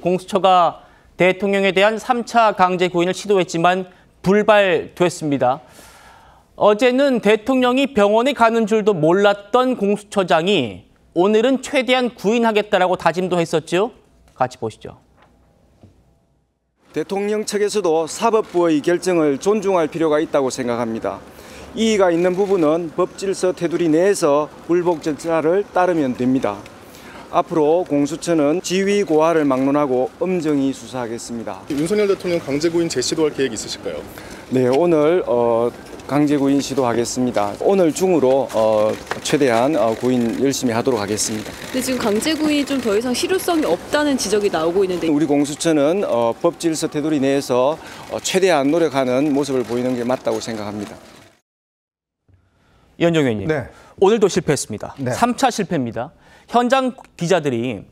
공수처가 대통령에 대한 3차 강제 구인을 시도했지만 불발됐습니다. 어제는 대통령이 병원에 가는 줄도 몰랐던 공수처장이 오늘은 최대한 구인하겠다라고 다짐도 했었죠. 같이 보시죠. 대통령 측에서도 사법부의 결정을 존중할 필요가 있다고 생각합니다. 이의가 있는 부분은 법질서 테두리 내에서 불복 절차를 따르면 됩니다. 앞으로 공수처는 지위 고하를 막론하고 엄정히 수사하겠습니다. 윤석열 대통령 강제구인 재시도할 계획 있으실까요? 네, 오늘 강제구인 시도하겠습니다. 오늘 중으로 최대한 구인 열심히 하도록 하겠습니다. 근데 지금 강제구인이 좀 더 이상 실효성이 없다는 지적이 나오고 있는데 우리 공수처는 법질서 테두리 내에서 최대한 노력하는 모습을 보이는 게 맞다고 생각합니다. 이현정 의원님, 네. 오늘도 실패했습니다. 네. 3차 실패입니다. 현장 기자들이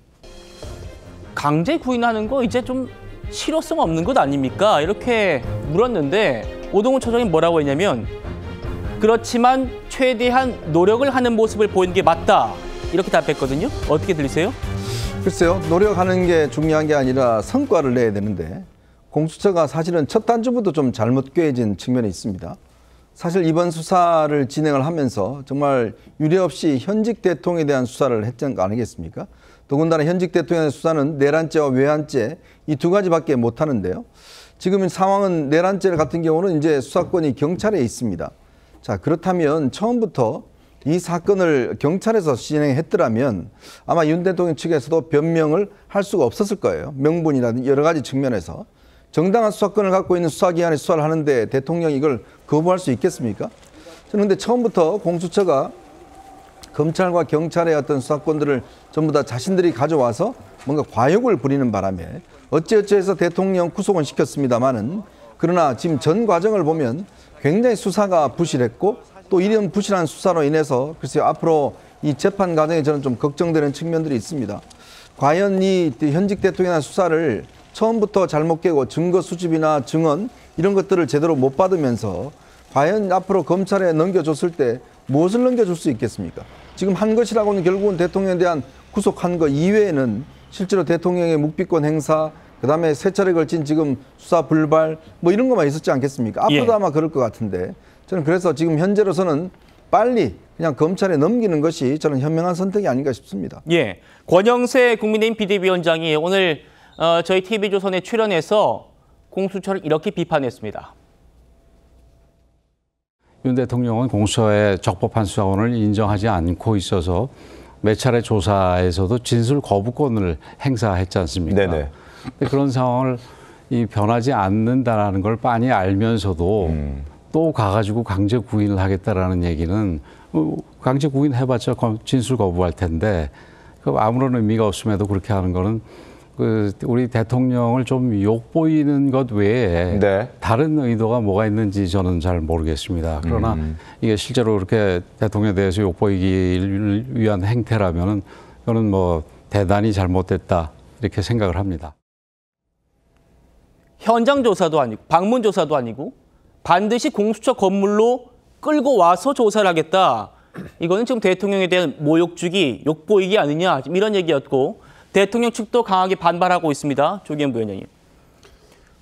강제 구인하는 거 이제 좀 실효성 없는 것 아닙니까? 이렇게 물었는데 오동훈 처장이 뭐라고 했냐면 그렇지만 최대한 노력을 하는 모습을 보이는 게 맞다. 이렇게 답했거든요. 어떻게 들리세요? 글쎄요. 노력하는 게 중요한 게 아니라 성과를 내야 되는데 공수처가 사실은 첫 단추부터 좀 잘못 꿰어진 측면이 있습니다. 사실 이번 수사를 진행을 하면서 정말 유례 없이 현직 대통령에 대한 수사를 했던 거 아니겠습니까? 더군다나 현직 대통령의 수사는 내란죄와 외환죄 이 두 가지밖에 못 하는데요. 지금 상황은 내란죄 같은 경우는 이제 수사권이 경찰에 있습니다. 자, 그렇다면 처음부터 이 사건을 경찰에서 진행했더라면 아마 윤 대통령 측에서도 변명을 할 수가 없었을 거예요. 명분이라든지 여러 가지 측면에서. 정당한 수사권을 갖고 있는 수사기관이 수사를 하는데 대통령이 이걸 거부할 수 있겠습니까? 저는 근데 처음부터 공수처가 검찰과 경찰의 어떤 수사권들을 전부 다 자신들이 가져와서 뭔가 과욕을 부리는 바람에 어찌어찌해서 대통령 구속은 시켰습니다마는 그러나 지금 전 과정을 보면 굉장히 수사가 부실했고 또 이런 부실한 수사로 인해서 글쎄요 앞으로 이 재판 과정에 저는 좀 걱정되는 측면들이 있습니다. 과연 이 현직 대통령에 대한 수사를 처음부터 잘못 깨고 증거 수집이나 증언 이런 것들을 제대로 못 받으면서 과연 앞으로 검찰에 넘겨줬을 때 무엇을 넘겨줄 수 있겠습니까? 지금 한 것이라고는 결국은 대통령에 대한 구속한 것 이외에는 실제로 대통령의 묵비권 행사 그다음에 세 차례 걸친 지금 수사 불발 뭐 이런 것만 있었지 않겠습니까? 앞으로도 아마 그럴 것 같은데 저는 그래서 지금 현재로서는 빨리 그냥 검찰에 넘기는 것이 저는 현명한 선택이 아닌가 싶습니다. 예, 권영세 국민의힘 비대위원장이 오늘 저희 TV조선에 출연해서 공수처를 이렇게 비판했습니다. 윤 대통령은 공수처의 적법한 수사권을 인정하지 않고 있어서 몇 차례 조사에서도 진술 거부권을 행사했지 않습니까? 네네. 그런 상황을 변하지 않는다는 걸 빤히 알면서도 또 가가지고 강제 구인을 하겠다라는 얘기는 강제 구인 해봤자 진술 거부할 텐데 아무런 의미가 없음에도 그렇게 하는 거는 우리 대통령을 좀 욕보이는 것 외에 네. 다른 의도가 뭐가 있는지 저는 잘 모르겠습니다. 그러나 이게 실제로 그렇게 대통령에 대해서 욕보이기 위한 행태라면은 저는 뭐 대단히 잘못됐다 이렇게 생각을 합니다. 현장 조사도 아니고 방문 조사도 아니고 반드시 공수처 건물로 끌고 와서 조사를 하겠다. 이거는 지금 대통령에 대한 모욕주기, 욕보이기 아니냐 이런 얘기였고 대통령 측도 강하게 반발하고 있습니다. 조기현 부위원장님.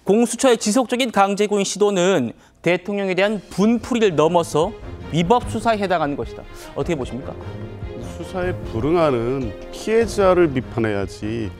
공수처의 지속적인 강제구인 시도는 대통령에 대한 분풀이를 넘어서 위법 수사에 해당하는 것이다. 어떻게 보십니까? 수사에 불응하는 피해자를 비판해야지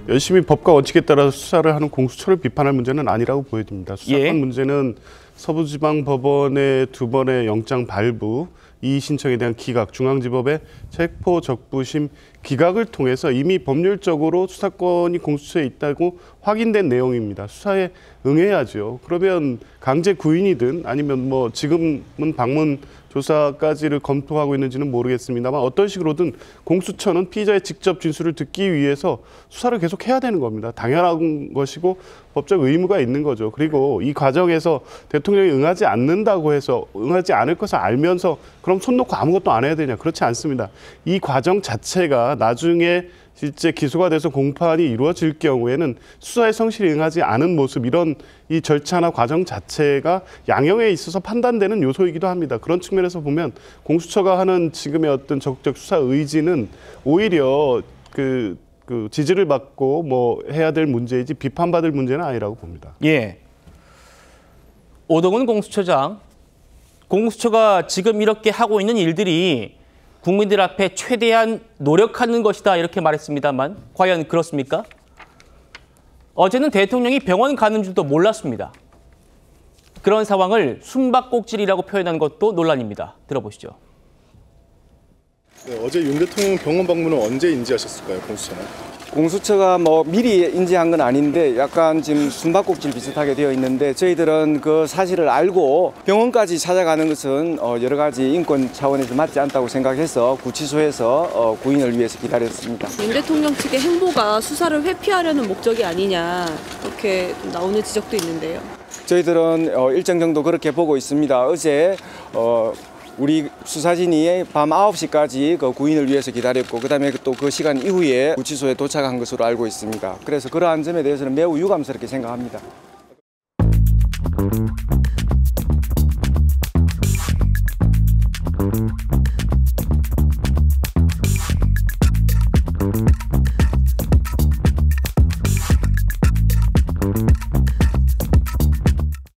열심히 법과 원칙에 따라 수사를 하는 공수처를 비판할 문제는 아니라고 보여집니다. 수사권 문제는 서부지방법원의 2번의 영장 발부, 이의 신청에 대한 기각, 중앙지법의 체포 적부심 기각을 통해서 이미 법률적으로 수사권이 공수처에 있다고 확인된 내용입니다. 수사에 응해야죠. 그러면 강제 구인이든 아니면 뭐 지금은 방문 조사까지를 검토하고 있는지는 모르겠습니다만 어떤 식으로든 공수처는 피의자의 직접 진술을 듣기 위해서 수사를 계속 해야 되는 겁니다. 당연한 것이고 법적 의무가 있는 거죠. 그리고 이 과정에서 대통령이 응하지 않는다고 해서 응하지 않을 것을 알면서 그럼 손 놓고 아무것도 안 해야 되냐? 그렇지 않습니다. 이 과정 자체가 나중에 실제 기소가 돼서 공판이 이루어질 경우에는 수사에 성실히 응하지 않은 모습 이런 이 절차나 과정 자체가 양형에 있어서 판단되는 요소이기도 합니다. 그런 측면에서 보면 공수처가 하는 지금의 어떤 적극적 수사 의지는 오히려 그 그 지지를 받고 뭐 해야 될 문제이지 비판받을 문제는 아니라고 봅니다. 예. 오동훈 공수처장, 공수처가 지금 이렇게 하고 있는 일들이 국민들 앞에 최대한 노력하는 것이다 이렇게 말했습니다만 과연 그렇습니까? 어제는 대통령이 병원 가는 줄도 몰랐습니다. 그런 상황을 숨바꼭질이라고 표현한 것도 논란입니다. 들어보시죠. 네, 어제 윤 대통령 병원 방문을 언제 인지하셨을까요, 공수처는? 공수처가 뭐 미리 인지한 건 아닌데 약간 지금 숨바꼭질 비슷하게 되어 있는데 저희들은 그 사실을 알고 병원까지 찾아가는 것은 여러 가지 인권 차원에서 맞지 않다고 생각해서 구치소에서 구인을 위해서 기다렸습니다. 윤 대통령 측의 행보가 수사를 회피하려는 목적이 아니냐 이렇게 나오는 지적도 있는데요. 저희들은 일정 정도 그렇게 보고 있습니다. 어제 우리 수사진이 밤 9시까지 그 구인을 위해서 기다렸고 그다음에 또 그 시간 이후에 구치소에 도착한 것으로 알고 있습니다. 그래서 그러한 점에 대해서는 매우 유감스럽게 생각합니다.